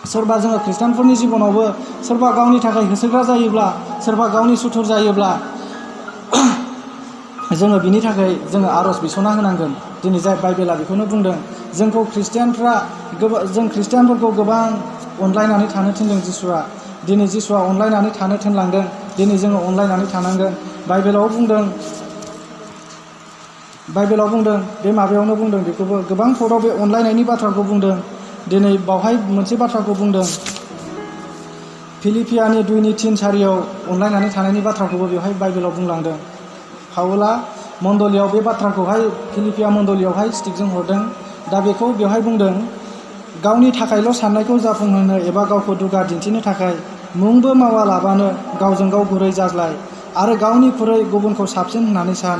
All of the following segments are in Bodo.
सोरबा जोङो खृष्टानफोरनि जिबनावबो सोरबा गावनि थाखाय होसोग्रा जायोब्ला, सोरबा गावनि सुथुर जायोब्ला जोङो बिनि थाखाय जोङो आर'ज बिसना होनांगोन। दिनै जाय बाइबेला बेखौनो बुंदों, जों खृष्टियानफोरखौ गोबां अनलायनानै थानो थिनदों जिसुआ। दिनै जिसुआ अनलायनानै थानो थिनलांदों, दिनै जोङो अनलायनानै थानांगोन। बाइबेलाव बुंदों बे माबायावनो बुंदों, बेखौबो गोबां थराव बे अनलायनायनि बाथ्राखौ बुंदों। दिनै बावहाय मोनसे बाथ्राखौ बुंदों, फिलिपियानि 2:3-4 अनलायनानै थानायनि बाथ्राखौबो बेवहाय बाइबेलाव बुंलांदों। पाउला मण्डलियाव बे बाथ्राखौहाय फिलिपिया मण्डलियावहाय स्टिकजों हरदों। दा बेखौ बेवहाय बुंदों, गावनि थाखायल' साननायखौ जाफुंहोनो एबा गावखौ दुगा दिन्थिनो थाखाय मुंबो मावालाबानो गावजों गाव गुरै जाज्लाय आरो गावनिख्रुइ गुबुनखौ साबसिन होननानै सान।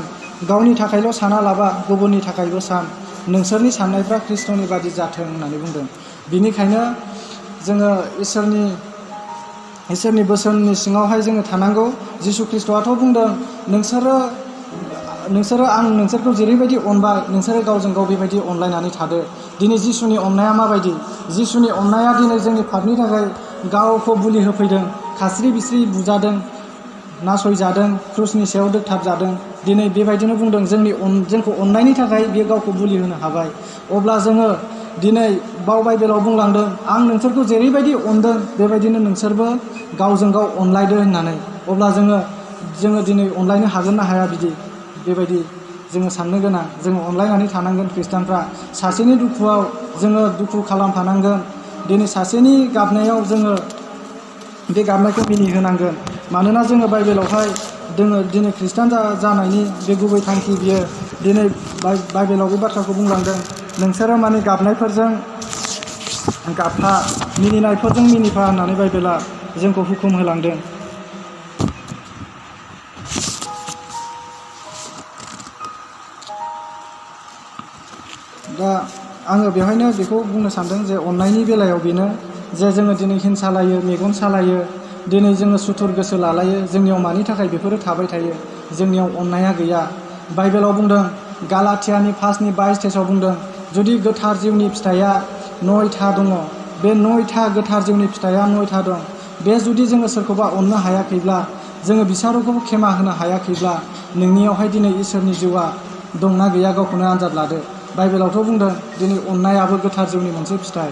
गावनि थाखायल' सानालाबा गुबुननि थाखायबो सान। नोंसोरनि साननायफ्रा ख्रिस्ट'नि बादि जाथों होननानै बुंदों। बिनिखायनो जोङो इसोरनि बोसोननि सिङावहाय जोङो थानांगौ। जिसु ख्रिस्ट'आथ' बुंदों, आं नोंसोरखौ जेरैबायदि अनबाय, नोंसोरो गावजों गाव बेबायदि अनलायनानै थादो। दिनै जिसुनि अननाया माबायदि? जिसुनि अननाया दिनै जोंनि पापनि थाखाय गावखौ बुलि होफैदों, खास्रि बिस्रि बुजादों, नासयजादों, क्रुसनि सायाव दोगथाबजादों। दिनै बेबायदिनो बुंदों, जोंखौ अननायनि थाखाय बियो गावखौ बुलि होनो हाबाय। अब्ला जोङो दिनै बाइबेलाव बुंलांदों, आं नोंसोरखौ जेरैबायदि अनदों बेबायदिनो नोंसोरबो गावजों गाव अनलायदो होननानै। अब्ला जोङो दिनै अनलायनो हागोन ना हाया? बेबायदि जोङो साननो गोनां। जोङो अनलायनानै थानांगोन। खृष्टानफ्रा सासेनि दुखुआव जोङो दुखु खालामफानांगोन। दिनै सासेनि गाबनायाव जोङो बे गाबनायखौ मिनिहोनांगोन। मानोना जोङो बाइबेलावहाय दिनै खृष्टान जानायनि बे गुबै थांखि, बियो दिनै बाइबेलाव बे बाथ्राखौ बुंलांदों, नोंसोरो माने गाबनायफोरजों गाबफा, मिनिनायफोरजों मिनिफा होननानै बाइबेला जोंखौ हुकुम होलांदों। दा आङो बेवहायनो बेखौ बुंनो सानदों जे अननायनि बेलायाव बेनो जे जोङो दिनै हिंसा लायो, मेगन सालायो, दिनै जोङो सुथुर गोसो लालायो। जोंनियाव मानि थाखाय बेफोरो थाबाय थायो? जोंनियाव अननाया गैया। बाइबेलाव बुंदों, गालाथियानि 5:22 बुंदों, जुदि गोथार जिउनि फिथाइया 9था दङ, बे 9था गोथार जिउनि फिथाइया 9था दं। बे जुदि जोङो सोरखौबा अननो हायाखैब्ला, जोङो बिसारखौ खेमा होनो हायाखैब्ला, नोंनियावहाय दिनै इसोरनि जिउआ दंना गैया गावखौनो आन्जाद लादो। बाइबेलावथ' बुंदों, दिनै अननायाबो गोथार जिउनि मोनसे फिथाइ।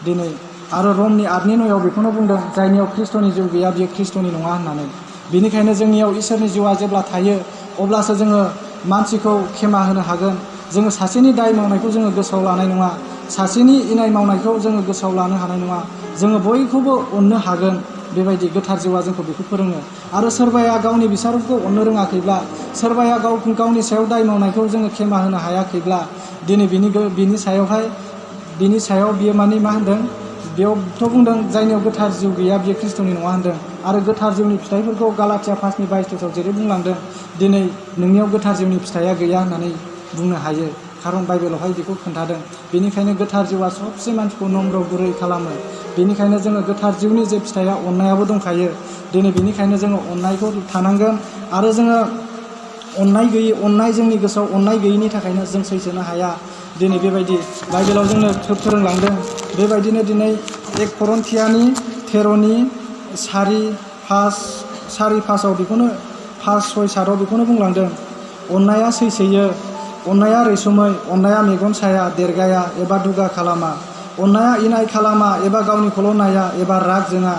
दिनै आरो रमनि 8:9 बेखौनो बुंदों, जायनियाव ख्रिस्ट'नि जिउ गैया बियो ख्रिस्ट'नि नङा होननानै। बेनिखायनो जोंनियाव इसोरनि जिउआ जेब्ला थायो, अब्लासो जोङो मानसिखौ खेमा होनो हागोन। जोङो सासेनि दाय मावनायखौ जोङो गोसोआव लानाय नङा, सासेनि इनाय मावनायखौ जोङो गोसोआव लानो हानाय नङा। जोङो बयखौबो अननो हागोन। बेबायदि गोथार जिउआ जोंखौ बेखौ फोरोङो। आरो सोरबाया गावनि बिसारखौ अननो रोङाखैब्ला, सोरबाया गावनि सायाव दाय मावनायखौ जोङो खेमा होनो हायाखैब्ला, दिनै बिनि सायाव बियो माने मा होनदों? बेयावथ' बुंदों, जायनियाव गोथार जिउ गैया बियो ख्रिस्ट'नि नङा होनदों। आरो गोथार जिउनि फिथाइफोरखौ गालाथिया 5:22 जेरै बुंलांदों, दिनै नोंनियाव गोथार जिउनि फिथाइया गैया होननानै बुंनो हायो। खारन बाइबेलावहाय बेखौ खोन्थादों। बेनिखायनो गोथार जिउआ सबसे मानसिखौ नम्र गुरै खालामो। बेनिखायनो जोङो गोथार जिउनि जे फिथाइया अननायाबो दंखायो। दिनै बेनिखायनो जोङो अननायखौ थानांगोन। आरो जोङो जोंनि गोसोआव अननाय गैयिनि थाखायनो जों सैसोनो हाया। दिनै बेबायदि बाइबेलाव जोंनो फोरोंलांदों। बेबायदिनो दिनै 1 करन्थियानि 13:4-5 बेखौनो 5-6-7 बेखौनो बुंलांदों। अननाया सैसोयो, अननाया रैसुमै, अननाया मेगन साया, देरगाया एबा दुगा खालामा। अननाया इनाय खालामा एबा गावनिखौल' नाया एबा राग जोङा।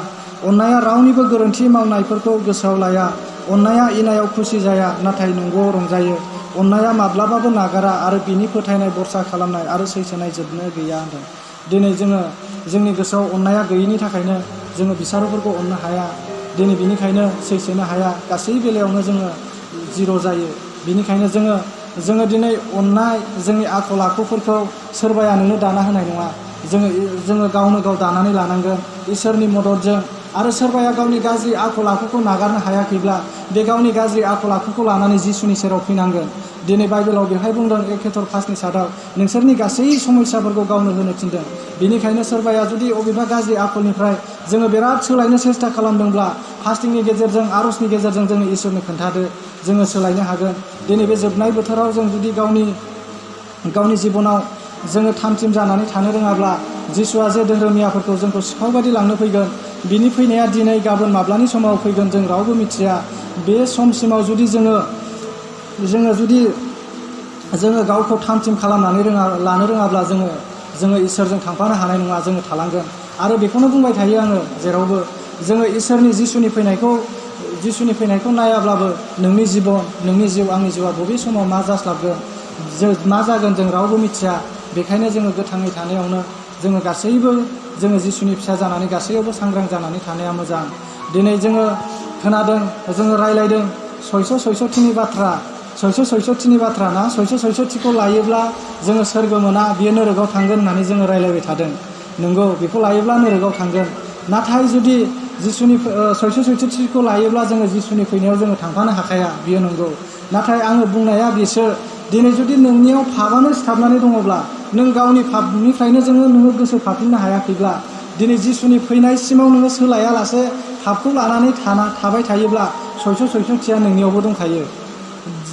अननाया रावनिबो गोरोन्थि मावनायफोरखौ गोसोआव लाया। अननाया इनायाव खुसि जाया, नाथाय नंगौआव रंजायो। अननाया माब्लाबाबो नागारा आरो बिनि फोथायनाय, भरसा खालामनाय आरो सैसोनाय जोबनो गैया होनदों। दिनै जोङो जोंनि गोसोआव अननाया गैयिनि थाखायनो जोङो बिसारफोरखौ अननो हाया। दिनै बिनिखायनो सैसोनो हाया। गासै बेलायावनो जोङो जिर' जायो। बिनिखायनो जोङो दिनै अननाय जोंनि आखल आखुफोरखौ सोरबाया नोंनो दाना होनाय नङा। जोङो गावनो गाव दानानै लानांगोन इसोरनि मददजों। आरो सोरबाया गावनि गाज्रि आखल आखुखौ नागारनो हायाखैब्ला, बे गावनि गाज्रि आखल आखुखौ लानानै जिसुनि सेराव फैनांगोन। दिनै बाइबेलाव बेवहाय बुंदों 1 पेटर 5:7 नोंसोरनि गासै समस्याफोरखौ गावनो होनो थिनदों। बेनिखायनो सोरबाया जुदि अबेबा गाज्रि आखलनिफ्राय जोङो बिराद सोलायनो सेस्था खालामदोंब्ला, फास्टिंनि गेजेरजों, आर'जनि गेजेरजों जोङो इसोरनो खोन्थादो। जोङो सोलायनो हागोन। दिनै बे जोबनाय बोथोराव जों जुदि गावनि जिबनाव जोङो थामथिम जानानै थानो रोङाब्ला, जिसुआ जे धोरोमियाफोरखौ जोंखौ सिखाव बायदि लांनो फैगोन, बिनि फैनाया दिनै गाबोन माब्लानि समाव फैगोन जों रावबो मिथिया। बे समसिमाव जुदि जोङो गावखौ थाम-थिम खालामनानै लानो रोङाब्ला जोङो इसोरजों थांफानो हानाय नङा, जोङो थालांगोन। आरो बेखौनो बुंबाय थायो आङो जेरावबो, जोङो इसोरनि जिसुनि फैनायखौ नायाब्लाबो नोंनि जिउ आंनि जिउआ बबे समाव मा जास्लाबगोन, मा जागोन जों रावबो मिथिया। बेखायनो जोङो गोथाङै थानायावनो जोङो गासैबो जोङो जिसुनि फिसा जानानै गासैयावबो सांग्रां जानानै थानाया मोजां। दिनै जोङो खोनादों, जोङो रायलायदों सयस'-सयस'थिनि बाथ्रा ना, सयस'-सयस'थिखौ लायोब्ला जोङो सोरगो मोना, बियो नोरगआव थांगोन होननानै जोङो रायलायबाय थादों। नंगौ, बेखौ लायोब्ला नोरगआव थांगोन। नाथाय जुदि जिसुनि सयस'-सयस'थिखौ लायोब्ला जोङो जिसुनि फैनायाव जोङो थांफानो हाखाया, बियो नंगौ। नाथाय आङो बुंनाया बेसो, दिनै जुदि नोंनियाव पापआनो सिथाबनानै दङब्ला, नों गावनि पापनिफ्रायनो नोङो गोसो फाफिननो हायाखैब्ला, दिनै जिसुनि फैनायसिमाव नोङो सोलायालासे पापखौ लानानै थाबाय थायोब्ला सयस'-सयस'थिया नोंनियावबो दंखायो।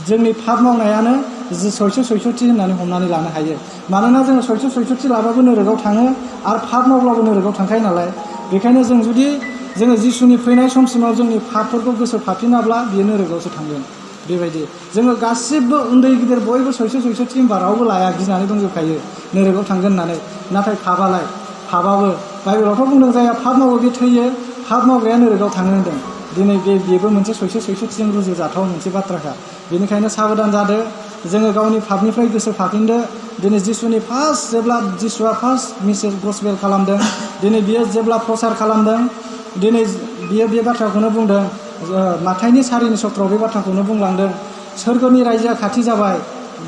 जोंनि पाप मावनायानो सयस'-सयस'थि होननानै हमनानै लानो हायो। मानोना जोङो सयस'-सयस'थि लाबाबो नोरगआव थाङो आरो पाप मावब्लाबो नोरगआव थांखायो नालाय। बेखायनो जोङो जिसुनि फैनाय समसिमाव जोंनि पापफोरखौ गोसो फाफिनाब्ला बियो नोरगआवसो थांगोन। बेबायदि जोङो गासिबो उन्दै गिदिर बयबो सयस'-सयस'थि होनबा रावबो लाया, गिनानै दंजोबखायो नोरगआव थांगोन होननानै। नाथाय पापआबो बाइबेलावथ' बुंदों, जायहा पाप मावो बे थैयो, पाप मावग्राया नोरगआव थाङो होनदों। दिनै बेबो मोनसे सयस'-सयस'थिजों रुजुजाथाव मोनसे बाथ्राखा। बेनिखायनो साबधान जादो, जोङो गावनि पापनिफ्राय गोसो फाफिनदो। दिनै जिसुनि जेब्ला जिसुआ फार्स्ट मेसेज गसपेल खालामदों, दिनै बियो जेब्ला प्रसार खालामदों, दिनै बियो बे बाथ्राखौनो बुंदों, माथाइनि 4:17 बे बाथ्राखौनो बुंलांदों, सोरगोनि रायजोआ खाथि जाबाय,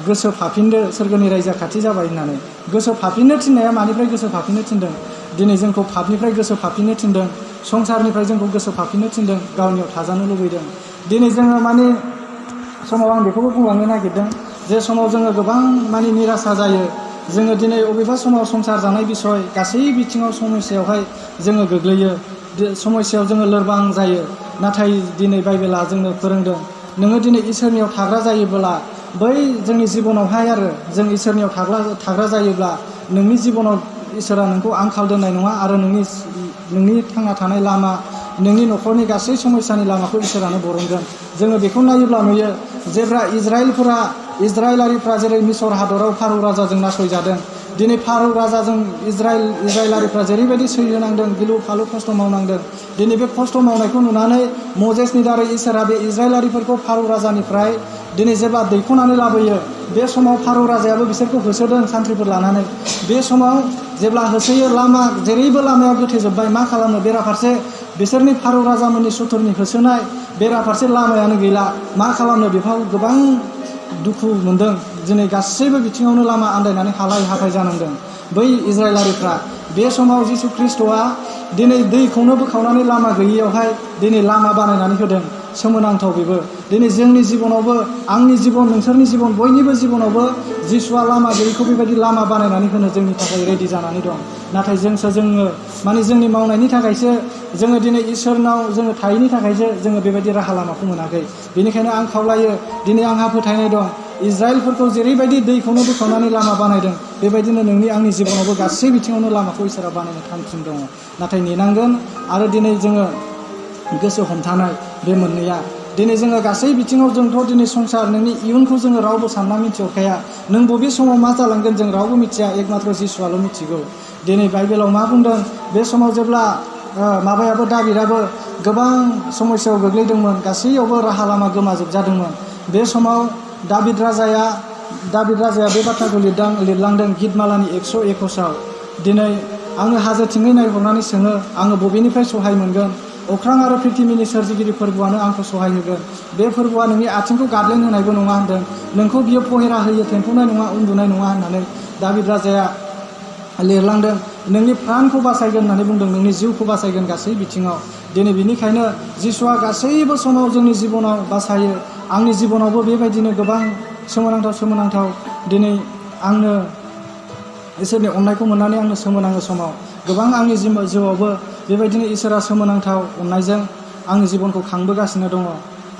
गोसो फाफिनदो, सोरगोनि रायजोआ खाथि जाबाय होननानै। गोसो फाफिननो थिननाया मानिफ्राय गोसो फाफिननो थिनदों? दिनै जोंखौ पापनिफ्राय गोसो फाफिननो थिनदों, संसारनिफ्राय जोंखौ गोसो फाफिननो थिनदों, गावनियाव थाजानो लुबैदों। दिनै जोङो समाव आं बेखौबो बुंलांनो नागिरदों, जे समाव जोङो गोबां निरासा जायो। जोङो दिनै अबेबा समाव संसार जानाय बिसय गासै बिथिङाव समस्यायावहाय जोङो गोग्लैयो, समस्यायाव जोङो लोरबां जायो। नाथाय दिनै बाइबेला जोंनो फोरोंदों, नोङो दिनै इसोरनियाव थाग्रा जायोब्ला, बै जोंनि जिबनावहाय जों इसोरनियाव थाग्रा जायोब्ला, नोंनि जिबनाव इसोरा नोंखौ आंखाल दोननाय नङा आरो नोंनि थांना थानाय लामा, नोंनि न'खरनि गासै समस्यानि लामाखौ इसोरानो बरनगोन। जोङो बेखौ नायोब्ला नुयो, जेब्ला इजराइलारिफ्रा जेरै मिसर हादराव फारौ राजाजों नासयजादों, दिनै फारौ राजाजों इजराइलारिफ्रा जेरैबायदि सैहोनांदों, गिलु फालु खस्थ' मावनांदों, दिनै बे खस्थ' मावनायखौ नुनानै मजेसनि दारै इसोरा बे इजराइलारिफोरखौ फारौ राजानिफ्राय दिनै जेब्ला दैख'नानै लाबोयो, बे समाव फारौ राजायाबो बिसोरखौ होसोदों सान्थ्रिफोर लानानै। बे समाव जेब्ला होसोयो, जेरैबो लामाया गोथेजोब्बाय, मा खालामनो? बेराफारसे बिसोरनि फारौ राजामोननि सुथुरनि होसोनाय, बेराफारसे लामायानो गैला, मा खालामनो? बेफोराव गोबां दुखु मोनदों। दिनै गासैबो बिथिङावनो लामा आन्दायनानै हालाय हाफाय जानांदों बै इजराइलारिफ्रा। बे समाव जिसु ख्रिस्ट'आ दिनै दैखौनो बोखावनानै लामा गैयियावहाय दिनै लामा बानायनानै होदों। सोमोनांथाव बेबो। दिनै जोंनि जिबनावबो, आंनि जिबन, नोंसोरनि जिबन, बयनिबो जिबनावबो जिसुआ लामा गैयिखौ बेबायदि लामा बानायनानै होनो जोंनि थाखाय रेडि जानानै दं। नाथाय जोंनि मावनायनि थाखायसो, जोङो दिनै इसोरनाव जोङो थायैनि थाखायसो जोङो बेबायदि राहा लामाखौ मोनाखै। बेनिखायनो आं खावलायो, दिनै आंहा फोथायनाय दं, इजराइलफोरखौ जेरैबायदि दैखौनो बोखावनानै लामा बानायदों, बेबायदिनो नोंनि आंनि जिबनावबो गासै बिथिङावनो लामाखौ इसोरा बानायनो थांखि दङ। नाथाय नेनांगोन। आरो दिनै जोङो गोसो हमथानाय, बे मोननैया। दिनै जोङो गासै बिथिङाव, जोंथ' दिनै संसार, नोंनि इयुनखौ जोङो रावबो सानना मिथिहरखाया। नों बबे समाव मा जालांगोन जों रावबो मिथिया, एकमात्र जिसुआल' मिथिगौ। दिनै बाइबेलाव मा बुंदों? बे समाव जेब्ला दाबिदाबो गोबां समस्यायाव गोग्लैदोंमोन, गासैयावबो राहा लामा गोमाजोबजादोंमोन। बे समाव दाबिद राजाया बे बाथ्राखौ लिरलांदों गितमालानि 121 दिनै आङो हाजोथिङै नायहरनानै सोङो, आङो बबेनिफ्राय सहाय मोनगोन? अख्रां आरो पृथ्वीनि सोरजिगिरि फोरबोआनो आंखौ सहाय होगोन। बे फोरबोआ नोंनि आथिंखौ गादलेन होनायबो नङा होनदों। नोंखौ बियो पहेरा होयो, थेंफौनाय नङा, उन्दुनाय नङा होननानै दाबिद राजाया लिरलांदों। नोंनि प्राणखौ बासायगोन होननानै बुंदों, नोंनि जिउखौ बासायगोन गासै बिथिङाव। दिनै बेनिखायनो जिसुआ गासैबो समाव जोंनि जिबनाव बासायो। आंनि जिबनावबो बेबायदिनो गोबां सोमोनांथाव दिनै आंनो इसोरनि अननायखौ मोननानै आंनो सोमोनाङो समाव। गोबां आंनि जिउआवबो बेबायदिनो इसोरा सोमोनांथाव अननायजों आंनि जिबनखौ खांबोगासिनो दङ।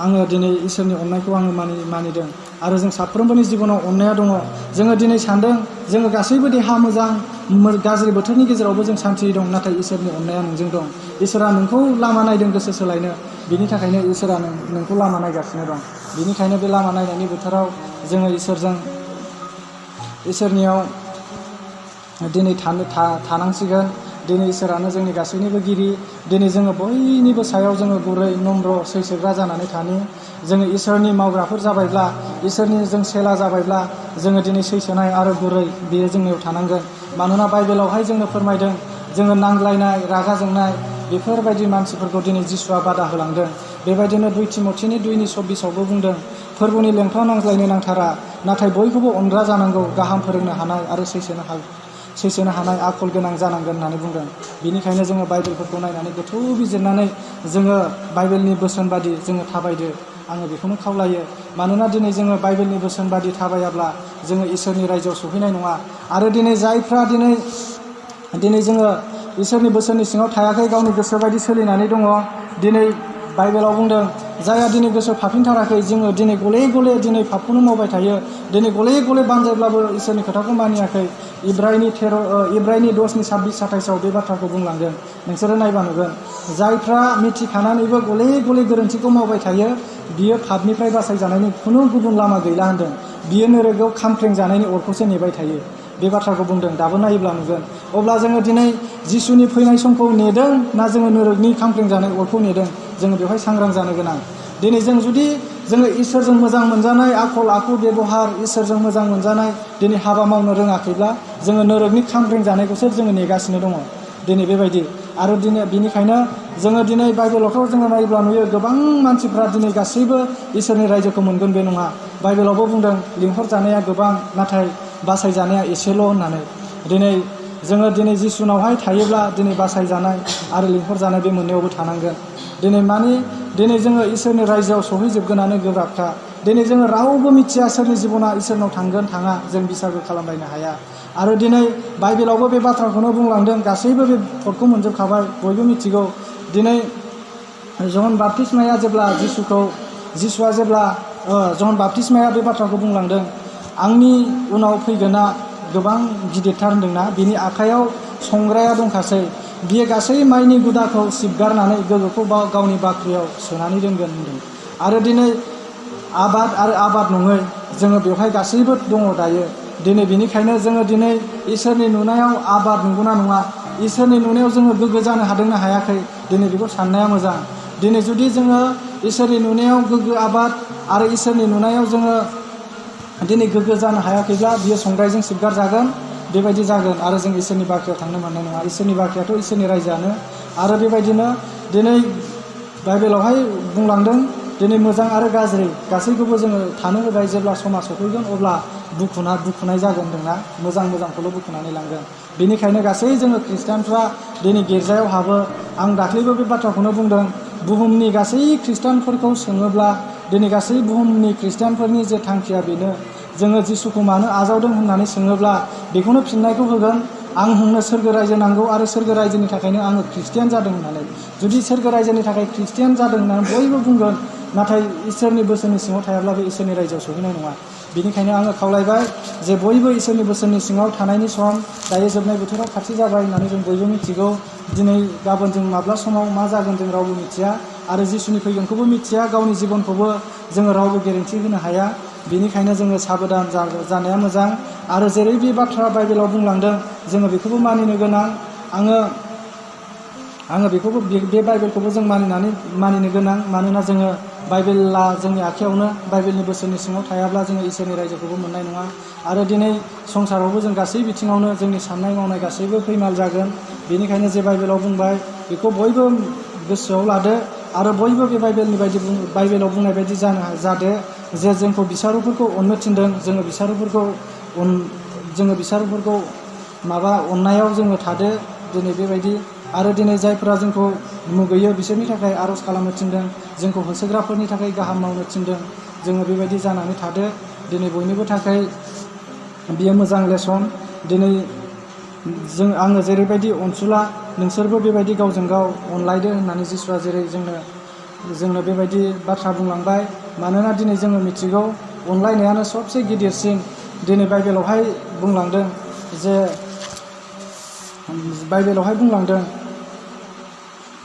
आङो दिनै इसोरनि अननायखौ आङो मानिदों। आरो जों साफ्रोमबोनि जिबनाव अननाया दङ। जोङो दिनै सान्दों जोङो गासैबो देहा मोजां गाज्रि बोथोरनि गेजेरावबो जों सान्थियै दं, नाथाय इसोरनि अननाया नोंजों दं। इसोरा नोंखौ लामा नायदों गोसो सोलायनो, बिनि थाखायनो इसोरा नोंखौ लामा नायगासिनो दं। बिनिखायनो बे लामा नायनायनि बोथोराव जोङो इसोरनियाव दिनै थानांसिगोन। दिनै इसोरानो जोंनि गासैनिबो गिरि। दिनै जोङो बयनिबो सायाव जोङो गुरै नम्र सैसोग्रा जानानै थानि। जोङो इसोरनि मावग्राफोर जाबायब्ला, इसोरनि जों सेला जाबायब्ला जोङो दिनै सैसोनाय आरो गुरै बेयो जोंनियाव थानांगोन। मानोना बाइबेलावहाय जोंनो फोरमायदों जोङो नांज्लायनाय, रागा जोंनाय बेफोरबायदि मानसिफोरखौ दिनै जिसुआ बादा होलांदों। बेबायदिनो 2 थिमथिनि 2:24 बुंदों, फोरबोनि लेंथाव नांज्लायनो नांथारा, नाथाय बयखौबो अनग्रा जानांगौ, गाहाम फोरोंनो हानाय आरो सैसोनो हानाय आखल गोनां जानांगोन होननानै बुंदों। बिनिखायनो जोङो बाइबेलफोरखौ नायनानै गोथौ बिजिरनानै जोङो बाइबेलनि बोसोन बादि जोङो थाबायदो, आङो बेखौनो खावलायो। मानोना दिनै जोङो बाइबेलनि बोसोन बादि थाबायाब्ला जोङो इसोरनि रायजोआव सौहैनाय नङा। आरो दिनै जायफ्रा दिनै जोङो इसोरनि बोसोननि सिङाव थायाखै, गावनि गोसो बायदि सोलिनानै दङ, दिनै बाइबेलाव बुंदों जायहा दिनै गोसो फाफिनथाराखै, जोङो दिनै गले गले दिनै पापखौनो मावबाय थायो, दिनै गले गले बानजायब्लाबो इसोरनि खोथाखौ मानियाखै। इब्रायनि 10:26-27 बे बाथ्राखौ बुंलांदों। नोंसोरो नायबा नुगोन, जायफ्रा मिथिखानानैबो गले गले गोरोन्थिखौ मावबाय थायो, बियो पापनिफ्राय बासायजानायनि खुनु गुबुन लामा गैला होनदों। बियो नोरोगाव खामफ्लें जानायनि अरखौसो नेबाय थायो। बे बाथ्राखौ बुंदों। दाबो नायोब्ला नुगोन। अब्ला जोङो दिनै जिसुनि फैनाय समखौ नेदों ना जोङो नोरोगनि खामफ्लें जानाय अरखौ नेदों? जोङो बेवहाय सांग्रां जानो गोनां। दिनै जोङो इसोरजों मोजां मोनजानाय आखल आखु बेबहार, इसोरजों मोजां मोनजानाय दिनै हाबा मावनो रोङाखैब्ला जोङो नोरोगनि खामफ्लें जानायखौसो जोङो नेगासिनो दङ दिनै बेबायदि। आरो बिनिखायनो जोङो दिनै बाइबेलावथ' जोङो नायोब्ला नुयो गोबां मानसिफ्रा दिनै गासैबो इसोरनि रायजोखौ मोनगोन बे नङा। बाइबेलावबो बुंदों लिंहरजानाया गोबां, नाथाय बासायजानाया एसेल' होननानै। जोङो जिसुनावहाय थायोब्ला दिनै बासायजानाय आरो लिंहरजानाय बे मोननैयावबो थानांगोन। दिनै जोङो इसोरनि रायजोआव सहैजोबगोनानो गोब्राबखा। दिनै जोङो रावबो मिथिया सोरनि जिबना इसोरनाव थांगोन थाङा, जों बिसागो खालामलायनो हाया। आरो दिनै बाइबेलावबो बे बाथ्राखौनो बुंलांदों, गासैबो बे भटखौ मोनजोबखाबाय, बयबो मिथिगौ। दिनै जन बाप्तिस्माया जेब्ला जन बाप्तिस्माया बे बाथ्राखौ बुंलांदों, आंनि उनाव फैगोना गोबां गिदिरथार होनदोंना, बिनि आखाइयाव संग्राया दंखासै, बियो गासै माइनि गुदाखौ सिबगारनानै गोग्गोखौ गावनि बाख्रियाव सोनानै दोनगोन होनदों। आरो दिनै आबाद आरो आबाद नङै जोङो बेवहाय गासैबो दङ दायो। बेनिखायनो जोङो दिनै इसोरनि नुनायाव आबाद नंगौना नङा, इसोरनि नुनायाव जोङो गोग्गो जानो हादोंना हायाखै, दिनै बेखौ साननाया मोजां। दिनै जुदि जोङो इसोरनि नुनायाव गोग्गो आबाद आरो इसोरनि नुनायाव जोङो दिनै गोग्गो जानो हायाखैब्ला बियो संग्रायजों सिबगार जागोन, बेबायदि जागोन। आरो जों इसोरनि बाख्रियाव थांनो मोननाय नङा। इसोरनि बाख्रियाथ' इसोरनि रायजोआनो। आरो बेबायदिनो दिनै बाइबेलावहाय बुंलांदों, दिनै मोजां आरो गाज्रि गासैखौबो जोङो थानो होबाय, जेब्ला समा सफैगोन अब्ला बुखुनाय जागोन होनदोंना, मोजांखौल' बुखुनानै लांगोन। बेनिखायनो गासै जोङो खृष्टानफ्रा दिनै गिर्जायाव हाबो। आं दाख्लैबो बे बाथ्राखौनो बुंदों, बुहुमनि गासै खृष्टानफोरखौ सोङोब्ला दिनै गासै बुहुमनि खृष्टानफोरनि जे थांखिया बेनो, जोङो जिसुखौ मानो आजावदों होननानै सोङोब्ला बेखौनो फिननायखौ होगोन, आं नोंनो सोरगो रायजो नांगौ आरो सोरगो रायजोनि थाखायनो आङो खृष्टियान जादों होननानै। जुदि सोरगो रायजोनि थाखाय खृष्टियान जादों होननानै बयबो बुंगोन, नाथाय इसोरनि बोसोननि सिङाव थायाब्ला बे इसोरनि रायजोआव सहैनाय नङा। बेनिखायनो आङो खावलायबाय जे बयबो इसोरनि बोसोननि सिङाव थानायनि सम, दायो जोबनाय बोथोराव खाथि जाबाय होननानै जों बयबो मिथिगौ। दिनै गाबोन जों माब्ला समाव मा जागोन जों रावबो मिथिया, आरो जिसुनि फैगोनखौबो मिथिया, गावनि जिबनखौबो जोङो रावबो गेरेन्थि होनो हाया। बेनिखायनो जोङो साबधान जानाया मोजां। आरो जेरै बे बाथ्रा बाइबेलाव बुंलांदों जोङो बेखौबो मानिनो गोनां। आङो बेखौबो बे बाइबेलखौबो जों मानिनो गोनां। मानोना जोङो बाइबेला जोंनि आखायावनो, बाइबेलनि बोसोननि सिङाव थायाब्ला जोङो इसोरनि रायजोखौबो मोननाय नङा। आरो दिनै संसारावबो जों गासै बिथिङावनो जोंनि साननाय मावनाय गासैबो फैमाल जागोन। बेनिखायनो जे बाइबेलाव बुंबाय बेखौ बयबो गोसोआव लादो, आरो बयबो बे बाइबेलाव बुंनाय बायदि जादो, जे जोंखौ बिसारुफोरखौ अननो थिनदों, जोङो बिसारुफोरखौ अननायाव जोङो थादो दिनै बेबायदि। आरो दिनै जायफोरा जोंखौ मुगैयो बिसोरनि थाखाय आर'ज खालामनो थिनदों, जोंखौ होसोग्राफोरनि थाखाय गाहाम मावनो थिनदों, जोङो बेबायदि जानानै थादो। दिनै बयनिबो थाखाय बियो मोजां लेसन। दिनै आङो जेरैबायदि अनसुला, नोंसोरबो बेबायदि गावजों गाव अनलायदो होननानै जिसुआ जेरै जोंनो बेबायदि बाथ्रा बुंलांबाय। मानोना दिनै जोङो मिथिगौ अनलायनायानो सबसे गिदिरसिन। दिनै बाइबेलावहाय बुंलांदों जे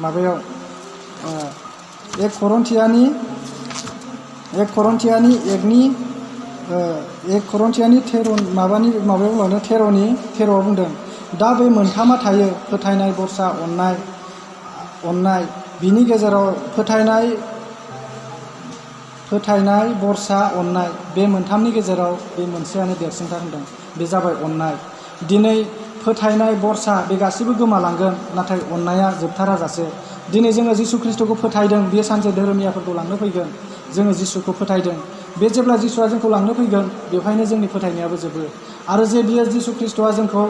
माबायाव 1 करन्थियानि 13आव बुंदों दा बे मोनथामा थायो फोथायनाय बरसा अननाय बिनि गेजेराव फोथायनाय बरसा अननाय बे मोनथामनि गेजेराव बे मोनसेयानो देरसिनथार होनदों, बे जाबाय अननाय। दिनै फोथायनाय बरसा बे गासिबो गोमालांगोन, नाथाय अननाया जोबथारा जासे। दिनै जोङो जिसु ख्रिस्ट'खौ फोथायदों, बेयो सानसे धोरोमियाफोरखौ लांनो फैगोन। जोङो जिसुखौ फोथायदों, बे जेब्ला जिसुआ जोंखौ लांनो फैगोन बेवहायनो जोंनि फोथायनायाबो जोबो। आरो जे बियो जिसु ख्रिस्ट'आ जोंखौ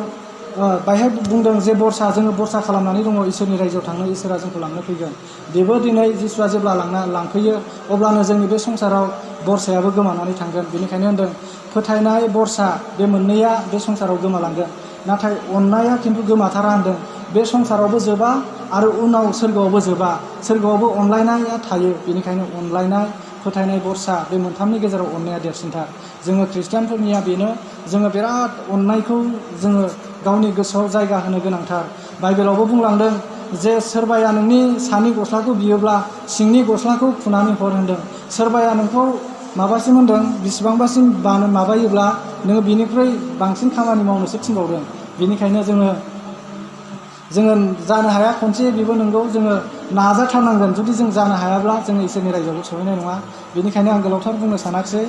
बाहाय बुंदों जे जोङो बरसा खालामनानै दङ इसोरनि रायजोआव थांनो, इसोरा जोंखौ लांनो फैगोन। बेबो दिनै जिसुआ जेब्ला लांफैयो अब्लानो जोंनि बे संसाराव बरसायाबो गोमानानै थांगोन। बेनिखायनो होनदों फोथायनाय बरसा बे मोननैया बे संसाराव गोमालांगोन, नाथाय अननाया खिन्थु गोमाथारा होनदों। बे संसारावबो जोबा आरो उनाव सोरगोआवबो जोबा, सोरगोआवबो अनलायनाया थायो। बेनिखायनो अनलायनाय, फोथायनाय, बरसा बे मोनथामनि गेजेराव अननाया देरसिनथार। जोङो खृष्टियानफोरनिया बेनो, जोङो बिराद अननायखौ जोङो गावनि गोसोआव जायगा होनो गोनांथार। बाइबेलावबो बुंलांदों जे सोरबाया नोंनि सानि गस्लाखौ बियोब्ला सिंनि गस्लाखौ खुनानै हर होनदों। सोरबाया नोंखौ माबासिम होनदों बिसिबांबासिम माबायोब्ला नोङो बिनिख्रुइ बांसिन खामानि मावनोसो थिनबावदों। बेनिखायनो जोङो जानो हाया खनसे, बेबो नंगौ, जोङो नाजाथारनांगोन। जुदि जों जानो हायाब्ला जोङो इसोरनि रायजोआवबो सहैनाय नङा। बेनिखायनो आं गोलावथार बुंनो सानाखिसै।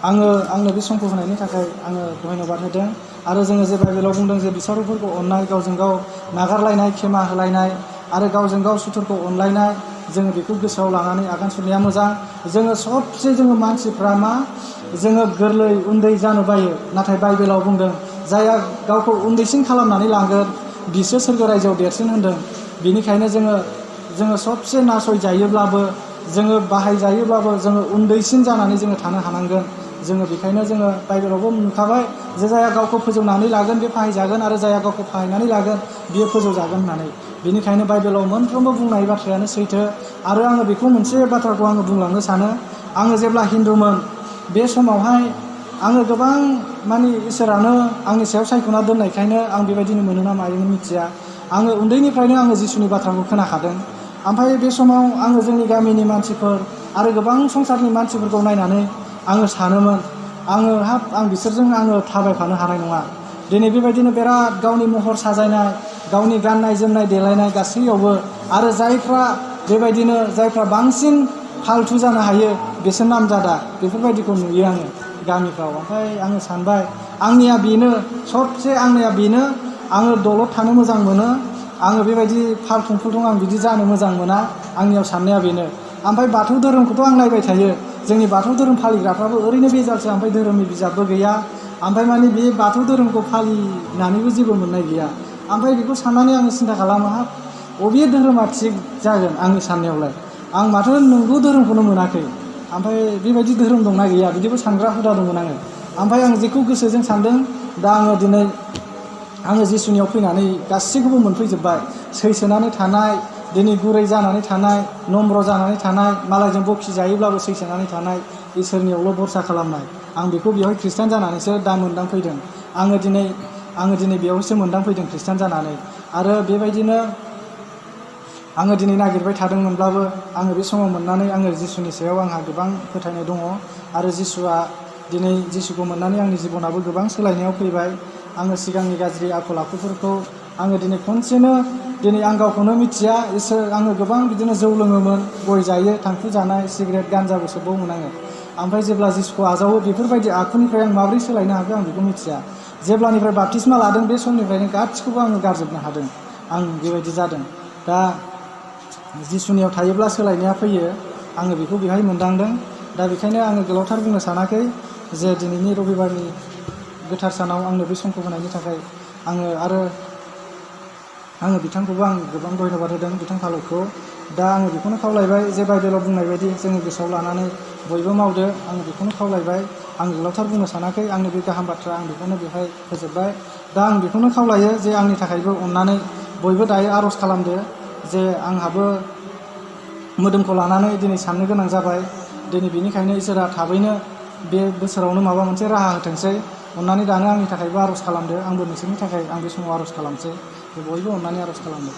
आंनो बे समखौ होनायनि थाखाय आङो धन्यबाद होदों। आरो जोङो जे बाइबेलाव बुंदों जे बिसावरिफोरखौ अननाय, गावजों गाव नागारलायनाय, खेमा होलायनाय आरो गावजों गाव सुथुरखौ अनलायनाय, जोङो बेखौ गोसोआव लानानै आगान सुरनाया मोजां। जोङो मानसिफ्रा जोङो गोरलै उन्दै जानो बायो, नाथाय बाइबेलाव बुंदों जायहा गावखौ उन्दैसिन खालामनानै लागोन बिसो सोरगो रायजोआव देरसिन होनदों। बेनिखायनो जोङो सबसे नासयजायोब्लाबो, जोङो बाहायजायोब्लाबो जोङो उन्दैसिन जानानै जोङो थानो हानांगोन। जोङो बेखायनो जोङो बाइबेलावबो नुखाबाय जे जायहा गावखौ फोजौनानै लागोन बे फाहायजागोन, आरो जायहा गावखौ फाहायनानै लागोन बियो फोजौजागोन होननानै। बेनिखायनो बाइबेलाव मोनफ्रोमबो बुंनाय बाथ्रायानो सैथो। आरो आङो बेखौ मोनसे बाथ्राखौ आङो बुंलांनो सानो। आङो जेब्ला हिन्दुमोन बे समावहाय आङो गोबां इसोरानो आंनि सायाव सायख'ना दोननायखायनो आं बेबायदिनो मोनो ना मायोमोन मिथिया। आङो उन्दैनिफ्रायनो आङो जिसुनि बाथ्राखौ खोनाखादों। ओमफ्राय बे समाव आङो जोंनि गामिनि मानसिफोर आरो गोबां संसारनि मानसिफोरखौ नायनानै आङो सानोमोन, आं बिसोरजों थाबायफानो हानाय नङा। दिनै बेबायदिनो बिराद गावनि महर साजायनाय, गावनि गाननाय जोमनाय देलायनाय गासैयावबो, आरो जायफ्रा बांसिन फाल्थु जानो हायो बिसोर नामजादा, बेफोरबायदिखौ नुयो आङो गामिफ्राव। ओमफ्राय आङो सानबाय आंनिया बेनो आङो दलद थानो मोजां मोनो। आङो बेबायदि फाल्थुं आं बिदि जानो मोजां मोना। आंनियाव साननाया बेनो। ओमफ्राय बाथौ धोरोमखौथ' आं नायबाय थायो। जोंनि बाथौ धोरोम फालिग्राफ्राबो ओरैनो बेजालसो, ओमफ्राय धोरोमनि बिजाबबो गैया। ओमफ्राय बे बाथौ धोरोमखौ फालिनानैबो जेबो मोननाय गैया। ओमफ्राय बेखौ साननानै आङो सिन्था खालामो, बबे धोरोमा थिग जागोन आंनि साननायावलाय। आं माथो नंगौ धोरोमखौनो मोनाखै। ओमफ्राय बेबायदि धोरोम दंना गैया बिदिबो सानग्रा हुदा दंमोन आङो। ओमफ्राय आं जेखौ गोसोजों सानदों, दा आङो जिसुनियाव फैनानै गासैखौबो मोनफैजोब्बाय। सैसोनानै थानाय, दिनै गुरै जानानै थानाय, नम्र जानानै थानाय, मालायजों बखिजायोब्लाबो सैसोनानै थानाय, इसोरनियावल' भरसा खालामनाय, आं बेखौ बेवहाय खृष्टान जानानैसो दा मोनदांफैदों। आङो दिनै बेयावसो मोनदांफैदों खृष्टान जानानै। आरो बेबायदिनो आङो दिनै नागिरबाय थादोंमोनब्लाबो आङो बे समाव मोननानै आङो जिसुनि सायाव आंहा गोबां फोथायनाय दङ। आरो जिसुखौ मोननानै आंनि जिबनाबो गोबां सोलायनायाव फैबाय। आङो सिगांनि गाज्रि आखल आखुफोरखौ आङो खनसेनो आं गावखौनो मिथिया। आङो गोबां बिदिनो जौ लोङोमोन, गय जायो, थांखु जानाय, सिगारेट, गान्जाबो सोबबावोमोन आङो। ओमफ्राय जेब्ला जिसुखौ आजावो बेफोरबायदि आखुनिफ्राय आं माबोरै सोलायनो हाखो आं बेखौ मिथिया। जेब्लानिफ्राय बाप्तिस्मा लादों बे समनिफ्रायनो गासिखौबो आङो गारजोबनो हादों। आं बेबायदि जादों। दा जिसुनियाव थायोब्ला सोलायनाया फैयो, आङो बेखौ बेवहाय मोनदांदों। दा बेखायनो आङो गोलावथार बुंनो सानाखै जे दिनैनि रबिबारनि गोथार सानाव आंनो बे समखौ होनायनि थाखाय आङो बिथांखौबो आं गोबां धन्यबाद होदों, बिथां फालकखौ। दा आङो बेखौनो खावलायबाय जे बाइबेलाव बुंनाय बायदि जोङो गोसोआव लानानै बयबो मावदो, आङो बेखौनो खावलायबाय। आं गोलावथार बुंनो सानाखै, आंनि बे गाहाम बाथ्रा आं बेखौनो बेवहाय फोजोबबाय। दा आं बेखौनो खावलायो जे आंनि थाखायबो अननानै बयबो दायो आर'ज खालामदो जे आंहाबो मोदोमखौ लानानै दिनै साननो गोनां जाबाय। दिनै बेनिखायनो इसोरा थाबैनो बे बोसोरावनो माबा मोनसे राहा होथोंसै अननानै दानो आंनि थाखायबो आर'ज खालामदो आंबो नोंसोरनि थाखाय आं बे समाव आर'ज खालामसै बयबो अननानै आर'ज खालामदो।